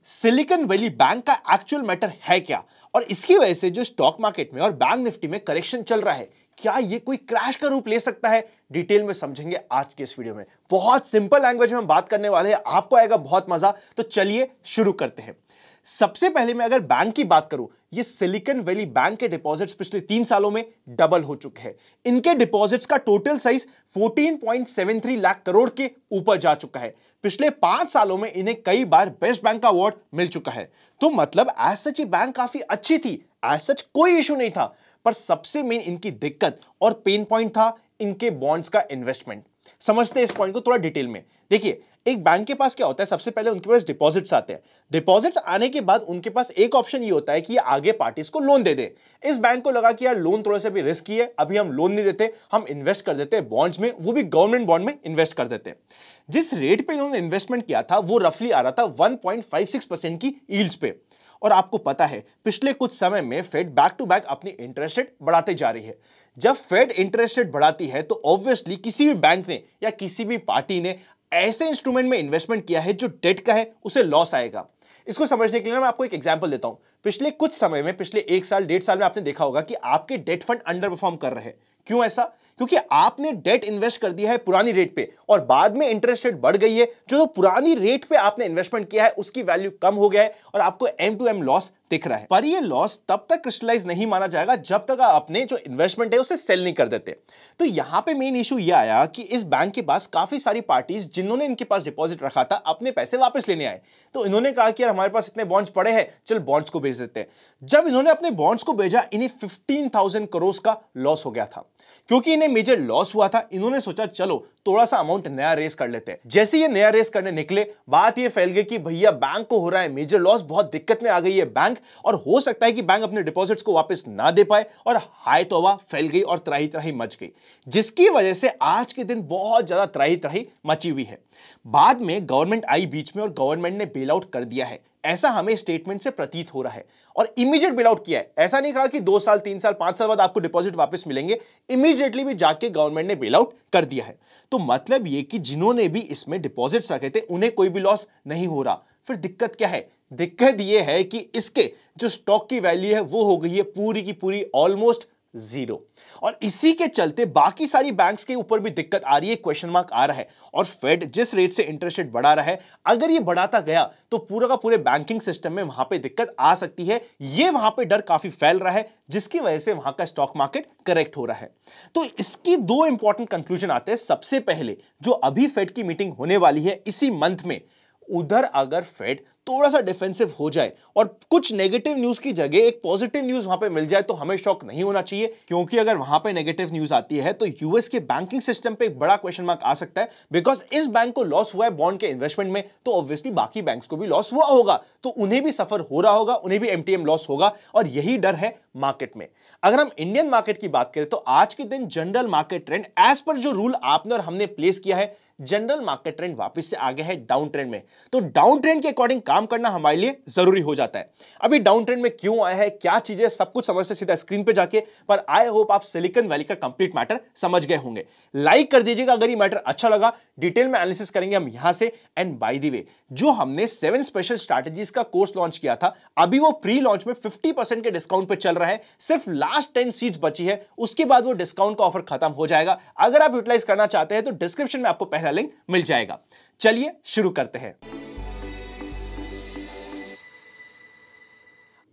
Silicon valley bank का actual matter है क्या, और इसकी वजह से जो स्टॉक मार्केट में और बैंक निफ्टी में करेक्शन चल रहा है, क्या ये कोई क्रैश का रूप ले सकता है, डिटेल में समझेंगे आज के इस वीडियो में। बहुत सिंपल लैंग्वेज में हम बात करने वाले हैं, आपको आएगा बहुत मजा। तो चलिए शुरू करते हैं। सबसे पहले मैं अगर बैंक की बात करूं, ये सिलिकॉन वैली बैंक के डिपॉजिट्स पिछले 3 सालों में डबल हो चुके हैं। इनके डिपॉजिट्स का टोटल साइज 14.73 लाख करोड़ के ऊपर जा चुका है। पिछले 5 सालों में इन्हें कई बार बेस्ट बैंक का अवार्ड मिल चुका है। तो मतलब एज सच ये बैंक काफी अच्छी थी, एज सच कोई इशू नहीं था। पर सबसे मेन इनकी दिक्कत और पेन पॉइंट था इनके बॉन्ड्स का इन्वेस्टमेंट। समझते हैं इस पॉइंट को थोड़ा डिटेल में। देखिए, एक बैंक के पास क्या होता है, सबसे पहले उनके पास डिपॉजिट्स आते हैं। डिपॉजिट्स आने के बाद उनके पास एक ऑप्शन ये होता है कि ये आगे पार्टीज को लोन दे दे। इस बैंक को लगा कि यार लोन थोड़ा सा भी रिस्की है, अभी हम लोन नहीं देते, हम इन्वेस्ट कर देते हैं बॉन्ड्स में, वो भी गवर्नमेंट बॉन्ड में इन्वेस्ट कर देते हैं। जिस रेट पे इन्होंने इन्वेस्टमेंट किया था वो रफली आ रहा था 1.56% की यील्ड्स पे। और आपको पता है पिछले कुछ समय में फेड बैक टू बैक अपनी इंटरेस्ट रेट बढ़ाते जा रही है। जब फेड इंटरेस्ट रेट बढ़ाती है तो ऑब्वियसली किसी भी बैंक ने या किसी भी पार्टी ने ऐसे इंस्ट्रूमेंट में इन्वेस्टमेंट किया है जो डेट का है, उसे लॉस आएगा। इसको समझने के लिए मैं आपको एक एग्जांपल देता हूं। पिछले कुछ समय में, पिछले 1 साल 1.5 साल में आपने देखा होगा कि आपके डेट फंड अंडर परफॉर्म कर रहे हैं। क्यों ऐसा? क्योंकि आपने डेट इन्वेस्ट कर दिया है पुरानी रेट पे और बाद में इंटरेस्ट रेट बढ़ गई है। जो पुरानी रेट पे आपने इन्वेस्टमेंट किया है उसकी वैल्यू कम हो गया है और आपको एम टू एम लॉस दिख रहा है। पर ये लॉस तब तक क्रिस्टलाइज नहीं माना जाएगा जब तक आपने जो इन्वेस्टमेंट है उसे सेल नहीं कर देते। तो यहां पे मेन इशू ये आया कि इस बैंक के पास काफी सारी पार्टीज जिन्होंने इनके पास डिपॉजिट रखा था अपने पैसे वापस लेने आए। तो इन्होंने कहा कि यार हमारे पास इतने बॉन्ड्स पड़े हैं, चल बॉन्ड्स को बेच देते हैं। जब इन्होंने अपने बॉन्ड्स को भेजा, इन्हें 15,000 करोड़ का लॉस हो गया था। क्योंकि इन्हें मेजर लॉस हुआ था, इन्होंने सोचा चलो थोड़ा सा अमाउंट नया रेस कर लेते हैं। जैसे ये नया रेस करने निकले, बात ये फैल गई कि भैया बैंक को हो रहा है मेजर लॉस, बहुत दिक्कत में आ गई है बैंक, और हो सकता है कि बैंक अपने डिपॉजिट्स को वापस ना दे पाए। और हाय तौबा फैल गई और त्राही त्राही मच गई, जिसकी वजह से आज के दिन बहुत ज्यादा त्राही त्राही मची हुई है। बाद में गवर्नमेंट आई बीच में और गवर्नमेंट ने बेल आउट कर दिया है, ऐसा हमें स्टेटमेंट से प्रतीत हो रहा है। और इमीडिएट बेल आउट किया है, ऐसा नहीं कहा कि 2 साल 3 साल 5 साल बाद आपको डिपॉजिट वापस मिलेंगे। इमीडिएटली भी जाके गवर्नमेंट ने बेल आउट कर दिया है। तो मतलब ये कि जिन्होंने भी इसमें डिपॉजिट्स रखे थे उन्हें कोई भी लॉस नहीं हो रहा। फिर दिक्कत क्या है? दिक्कत यह है कि इसके जो स्टॉक की वैल्यू है वो हो गई है पूरी की पूरी ऑलमोस्ट जीरो। और इसी के चलते बाकी सारी बैंक्स के ऊपर भी दिक्कत आ रही है, क्वेश्चन मार्क आ रहा है। और फेड जिस रेट से इंटरेस्ट रेट बढ़ा रहा है, अगर ये बढ़ाता गया तो पूरा का पूरे बैंकिंग सिस्टम में वहां पे दिक्कत आ सकती है। ये वहां पे डर काफी फैल रहा है, जिसकी वजह से वहां का स्टॉक मार्केट करेक्ट हो रहा है। तो इसकी 2 इंपॉर्टेंट कंक्लूजन आते हैं। सबसे पहले, जो अभी फेड की मीटिंग होने वाली है इसी मंथ में, उधर अगर फेड थोड़ा सा डिफेंसिव हो जाए और कुछ नेगेटिव न्यूज की जगह एक पॉजिटिव न्यूज वहां पे मिल जाए तो हमें शॉक नहीं होना चाहिए। क्योंकि अगर वहां पे नेगेटिव न्यूज आती है तो यूएस के बैंकिंग सिस्टम पे एक बड़ा क्वेश्चन मार्क आ सकता है। बिकॉज इस बैंक को लॉस हुआ है बॉन्ड के इन्वेस्टमेंट में, तो ऑब्वियसली बाकी बैंक्स को भी लॉस हुआ होगा, तो उन्हें भी सफर हो रहा होगा, उन्हें भी एमटीएम लॉस होगा। और यही डर है मार्केट में। अगर हम इंडियन मार्केट की बात करें तो आज के दिन general market trend as per जो रूल आपने और हमने प्लेस किया है, जनरल मार्केट ट्रेंड वापस से आ गया है डाउन ट्रेंड में। तो डाउन ट्रेंड के अकॉर्डिंग काम करना हमारे लिए जरूरी हो जाता है। अभी डाउन ट्रेंड में क्यों आया है, क्या चीजें, सब कुछ समझते सीधा स्क्रीन पे जाके। पर आई होप आप सिलिकॉन वैली का कंप्लीट मैटर समझ गए होंगे। लाइक कर दीजिएगा अगर ये मैटर अच्छा लगा। डिटेल में एनालिसिस करेंगे हम यहां से। एंड बाय द वे, जो हमने 7 स्पेशल स्ट्रैटेजीज का कोर्स लॉन्च किया था, अभी वो प्री लॉन्च में 50% के डिस्काउंट पे चल रहा है। सिर्फ लास्ट 10 सीट्स बची है, उसके बाद वो डिस्काउंट का ऑफर खत्म हो जाएगा। अगर आप यूटिलाइज करना चाहते हैं तो डिस्क्रिप्शन में आपको पहला लिंक मिल जाएगा। चलिए शुरू करते हैं।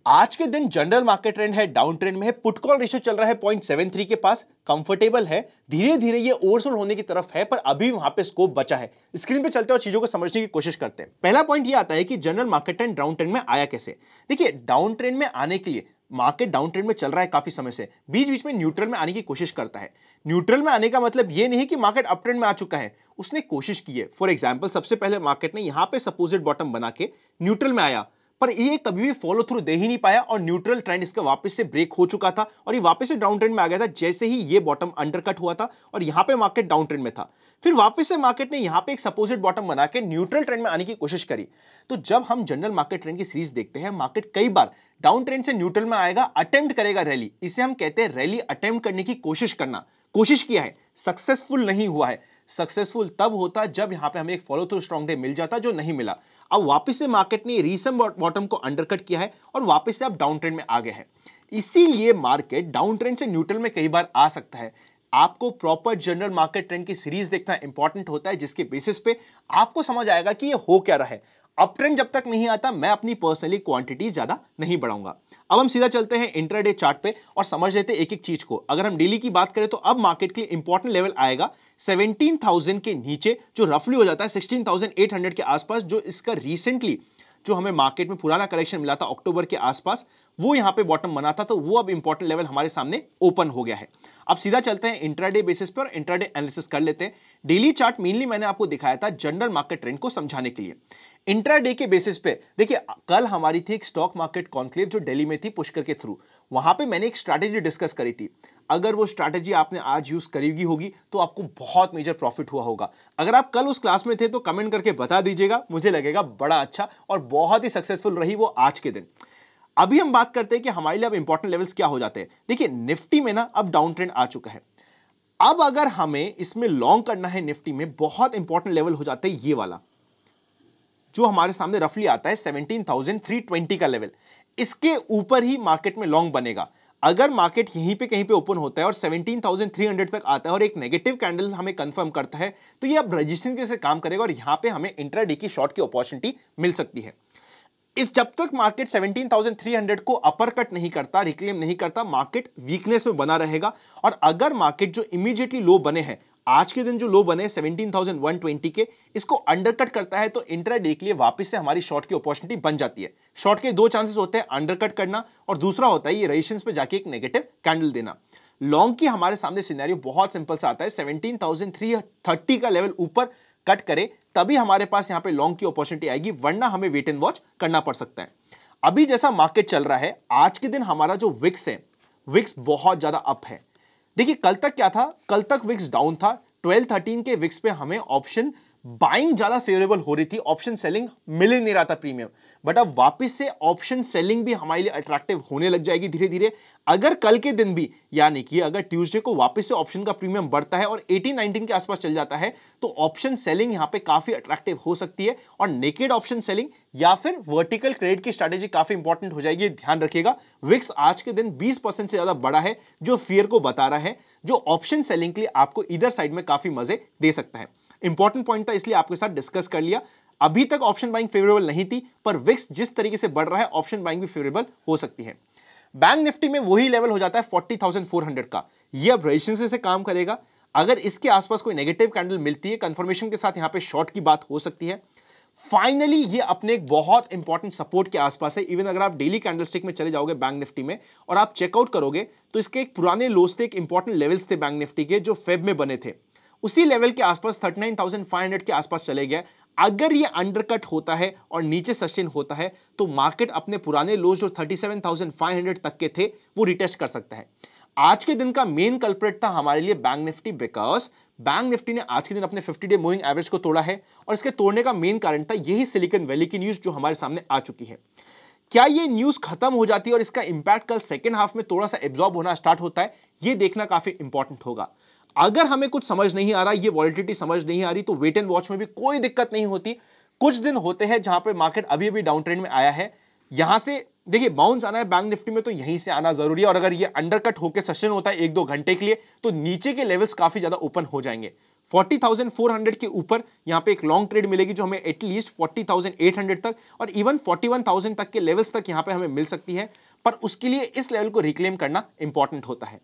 आज के दिन जनरल मार्केट ट्रेंड है डाउन ट्रेंड में है। पुट कॉल रेशियो चल रहा है 0.73 के पास, कंफर्टेबल है। धीरे धीरे ये ओवरसोल्ड होने की तरफ है, पर अभी वहां पे स्कोप बचा है। स्क्रीन पे चलते हैं और चीजों को समझने की कोशिश करते हैं। पहला पॉइंट ये आता है कि general market trend down trend में आया कैसे। देखिए, डाउन ट्रेंड में आने के लिए मार्केट डाउन ट्रेंड में चल रहा है काफी समय से, बीच बीच में न्यूट्रल में आने की कोशिश करता है। न्यूट्रल में आने का मतलब ये नहीं कि मार्केट अप ट्रेंड में आ चुका है, उसने कोशिश की है। फॉर एग्जांपल, सबसे पहले मार्केट ने यहां पे सपोजिट बॉटम बना के न्यूट्रल में आया, पर ये कभी भी फॉलो थ्रू दे ही नहीं पाया और न्यूट्रल ट्रेंड इसका वापस से ब्रेक हो चुका था और ये वापस से डाउन ट्रेंड में आ गया था जैसे ही ये बॉटम अंडरकट हुआ था और यहां पे मार्केट डाउन ट्रेंड में था। फिर वापस से मार्केट ने यहां पे एक सपोजिट बॉटम बना के न्यूट्रल ट्रेंड में आने की कोशिश करी। तो जब हम जनरल मार्केट ट्रेंड की सीरीज देखते हैं, मार्केट कई बार डाउन ट्रेंड से न्यूट्रल में आएगा, अटेम्प्ट करेगा रैली, इसे हम कहते हैं रैली अटेम्प्ट करने की कोशिश करना। कोशिश किया है, सक्सेसफुल नहीं हुआ है। सक्सेसफुल तब होता जब यहां पे हमें एक follow through strong day meal जाता, जो नहीं मिला। अब वापस से मार्केट ने रीसेंट बॉटम को अंडरकट किया है और वापस से आप डाउन ट्रेंड में आ गए हैं। इसीलिए मार्केट डाउन ट्रेंड से न्यूट्रल में कई बार आ सकता है। आपको प्रॉपर जनरल मार्केट ट्रेंड की सीरीज देखना इंपॉर्टेंट होता है, जिसके बेसिस पे आपको समझ आएगा कि ये हो क्या रहा है। अप ट्रेंड जब तक नहीं आता, मैं अपनी पर्सनली क्वांटिटी ज्यादा नहीं बढ़ाऊंगा। अब हम सीधा चलते हैं इंट्राडे चार्ट पे और समझ लेते हैं एक एक चीज को। अगर हम डेली की बात करें तो अब मार्केट के लिए इंपॉर्टेंट लेवल आएगा 17,000 के नीचे, जो रफली हो जाता है 16,800 के आसपास। जो इसका रिसेंटली जो हमें मार्केट में पुराना करेक्शन मिला था अक्टूबर के आसपास, वो यहां पे बॉटम बना था, तो वो अब इंपॉर्टेंट लेवल हमारे सामने ओपन हो गया है। अब सीधा चलते हैं इंट्राडे बेसिस पे और इंट्राडे एनालिसिस कर लेते हैं। डेली चार्ट मेनली मैंने आपको दिखाया था जनरल मार्केट ट्रेंड को समझाने के लिए। इंट्राडे के बेसिस पे देखिए, कल हमारी थी एक स्टॉक मार्केट कॉन्क्लेव जो दिल्ली में थी पुष्कर के थ्रू। वहां पे मैंने एक स्ट्रैटेजी डिस्कस करी थी। अगर वो स्ट्रैटेजी आपने आज यूज करी होगी तो आपको बहुत मेजर प्रॉफिट हुआ होगा। अगर आप कल उस क्लास में थे तो कमेंट करके बता दीजिएगा, मुझे लगेगा बड़ा अच्छा और बहुत ही सक्सेसफुल रही वो आज के दिन। अभी हम बात करते हैं कि हमारे लिए अब इंपॉर्टेंट लेवल्स क्या हो जाते हैं। देखिए, निफ्टी में ना अब डाउन ट्रेंड आ चुका है। अब अगर हमें इसमें लॉन्ग करना है, निफ्टी में बहुत इंपॉर्टेंट लेवल हो जाता है ये वाला, जो हमारे सामने रफली आता है 17,320 का लेवल। इसके ऊपर ही मार्केट में लॉन्ग बनेगा। अगर मार्केट यहीं पे कहीं पे ओपन होता है और 17,300 तक आता है और एक नेगेटिव कैंडल हमें कंफर्म करता है, तो ये अब रजिस्ट्रेशन से काम करेगा और यहां पे हमें इंट्राडे की शॉर्ट की अपॉर्चुनिटी मिल सकती है। इस जब तक मार्केट 17,300 को अपर कट नहीं करता, रिक्लेम नहीं करता, मार्केट वीकनेस में बना रहेगा। और अगर मार्केट जो इमीडिएटली लो बने हैं, आज के दिन जो लो बने 17,120 के, इसको अंडरकट करता है, तो इंट्राडे के लिए वापस से हमारी शॉर्ट की अपॉर्चुनिटी बन जाती है। शॉर्ट के दो चांसेस होते हैं, अंडरकट करना और दूसरा होता है ये रेजिस्टेंस पे जाके एक नेगेटिव कैंडल देना। लॉन्ग की हमारे सामने सिनेरियो बहुत सिंपल सा आता है, 17,330 का लेवल ऊपर कट करे तभी हमारे पास यहां पे लॉन्ग की अपॉर्चुनिटी आएगी, वरना हमें वेट एंड वॉच करना पड़ सकता है। अभी जैसा मार्केट चल रहा है, आज के दिन हमारा जो विक्स है, विक्स बहुत ज्यादा अप है। देखिए, कल तक क्या था, कल तक विक्स डाउन था। 12-13 के विक्स पे हमें ऑप्शन बाइंग ज्यादा फेवरेबल हो रही थी, ऑप्शन सेलिंग मिल ही नहीं रहा था प्रीमियम। बट अब वापस से ऑप्शन सेलिंग भी हमारे लिए अट्रैक्टिव होने लग जाएगी धीरे धीरे। अगर कल के दिन भी, यानी कि अगर ट्यूसडे को वापस से ऑप्शन का प्रीमियम बढ़ता है और 18-19 के आसपास चल जाता है, तो ऑप्शन सेलिंग यहां पे काफी अट्रैक्टिव हो सकती है। और नेकेड ऑप्शन सेलिंग या फिर वर्टिकल क्रेडिट की स्ट्रैटेजी काफी इंपॉर्टेंट हो जाएगी। ध्यान रखिएगा, विक्स आज के दिन 20% से ज्यादा बड़ा है, जो फियर को बता रहा है, जो ऑप्शन सेलिंग के लिए आपको इधर साइड में काफी मजे दे सकता है। इंपॉर्टेंट पॉइंट था, इसलिए आपके साथ डिस्कस कर लिया। अभी तक ऑप्शन बाइंग फेवरेबल नहीं थी, पर विक्स जिस तरीके से बढ़ रहा है, ऑप्शन बाइंग भी फेवरेबल हो सकती है। बैंक निफ्टी में वही लेवल हो जाता है 40,400 का। यह अब रेजिस्टेंस से काम करेगा। अगर इसके आसपास कोई नेगेटिव कैंडल मिलती है, कंफर्मेशन के साथ यहां पे शॉर्ट की बात हो सकती है। फाइनली ये अपने एक बहुत इंपॉर्टेंट सपोर्ट के आसपास है। इवन अगर आप डेली कैंडलस्टिक में चले जाओगे बैंक निफ्टी में और आप चेकआउट करोगे, तो इसके एक पुराने लोस थे, एक इंपॉर्टेंट लेवल्स थे बैंक निफ्टी के, जो फेब में बने थे। उसी लेवल के आसपास 39,500 के आसपास चले गए। अगर ये अंडरकट होता है और नीचे सस्टेन होता है, तो मार्केट अपने पुराने लोज जो 37,500 तक के थे, वो रिटेस्ट कर सकता है। आज के दिन का मेन कल्प्रिट था हमारे लिए bank Nifty, because bank Nifty ने आज के दिन अपने 50 डे मूविंग एवरेज को तोड़ा है और इसके तोड़ने का मेन कारण था यही सिलिकॉन वैली की न्यूज जो हमारे सामने आ चुकी है। क्या ये न्यूज खत्म हो जाती है और इसका इंपैक्ट कल सेकेंड हाफ में थोड़ा सा एब्जॉर्ब होना स्टार्ट होता है, ये देखना काफी इंपॉर्टेंट होगा। अगर हमें कुछ समझ नहीं आ रहा, ये वॉलिटिलिटी समझ नहीं आ रही, तो वेट एंड वॉच में भी कोई दिक्कत नहीं होती। कुछ दिन होते हैं जहां पे मार्केट अभी अभी डाउन ट्रेंड में आया है, यहां से देखिए बाउंस आना है बैंक निफ्टी में, तो यहीं से आना जरूरी है। और अगर ये अंडरकट होकर सस्टेन होता है 1-2 घंटे के लिए, तो नीचे के लेवल्स काफी ज्यादा ओपन हो जाएंगे। 40,400 के ऊपर यहां पे एक लॉन्ग ट्रेड मिलेगी, जो हमें एटलीस्ट 40,800 तक और इवन 41,000 तक के लेवल्स तक यहां पे हमें मिल सकती है। पर उसके लिए इस लेवल को रिक्लेम करना इंपॉर्टेंट होता है।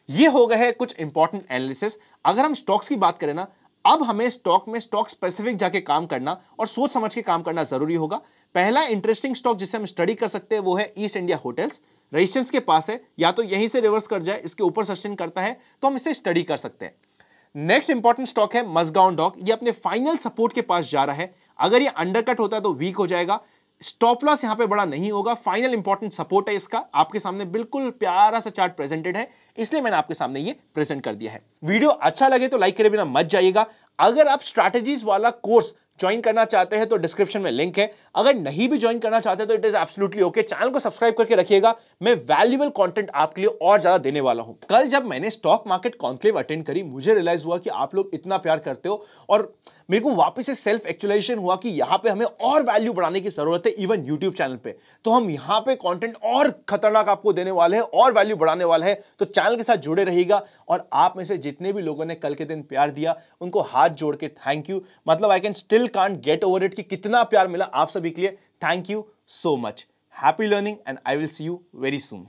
ये हो गए हैं कुछ इंपॉर्टेंट एनालिसिस। अगर हम स्टॉक्स की बात करें ना, अब हमें स्टॉक स्पेसिफिक जाके काम करना और सोच समझ के काम करना जरूरी होगा। पहला इंटरेस्टिंग स्टॉक जिसे हम स्टडी कर सकते हैं वो है ईस्ट इंडिया होटल्स। रेजिस्टेंस के पास है, या तो यहीं से रिवर्स कर जाए, इसके ऊपर सस्टेन करता है तो हम इसे स्टडी कर सकते हैं। नेक्स्ट इंपॉर्टेंट स्टॉक है मज़गांव डॉक। ये अपने फाइनल सपोर्ट के पास जा रहा है। अगर ये अंडरकट होता है तो वीक हो जाएगा। स्टॉप लॉस यहां पे बड़ा नहीं होगा। फाइनल इंपॉर्टेंट सपोर्ट है इसका, आपके सामने बिल्कुल प्यारा सा चार्ट प्रेजेंटेड है, इसलिए मैंने आपके सामने ये प्रेजेंट कर दिया है। वीडियो अच्छा लगे तो लाइक करे बिना मत जाइएगा। अगर आप स्ट्रैटेजीज वाला कोर्स ज्वाइन करना चाहते हैं तो डिस्क्रिप्शन में लिंक है, अगर नहीं भी ज्वाइन करना चाहते तो it is absolutely okay. Channel को सब्सक्राइब करके रखिएगा, मैं वैल्यूएबल कंटेंट आपके लिए और ज्यादा देने वाला हूं। कल जब मैंने स्टॉक मार्केट कॉन्क्लेव अटेंड करी, मुझे रियलाइज हुआ कि आप लोग इतना प्यार करते हो और मेरे को वापस से सेल्फ एक्चुअलाइजेशन हुआ कि यहां पे हमें और वैल्यू बढ़ाने की जरूरत है, इवन यूट्यूब चैनल पे। तो हम यहां पे कंटेंट और खतरनाक आपको देने वाले हैं और वैल्यू बढ़ाने वाले हैं, तो चैनल के साथ जुड़े रहिएगा। और आप में से जितने भी लोगों ने कल के दिन प्यार दिया, उनको हाथ जोड़ के थैंक यू। मतलब I can still can't get over it कि कितना प्यार मिला आप सभी के लिए। Thank you so much. Happy learning and I will see you very soon.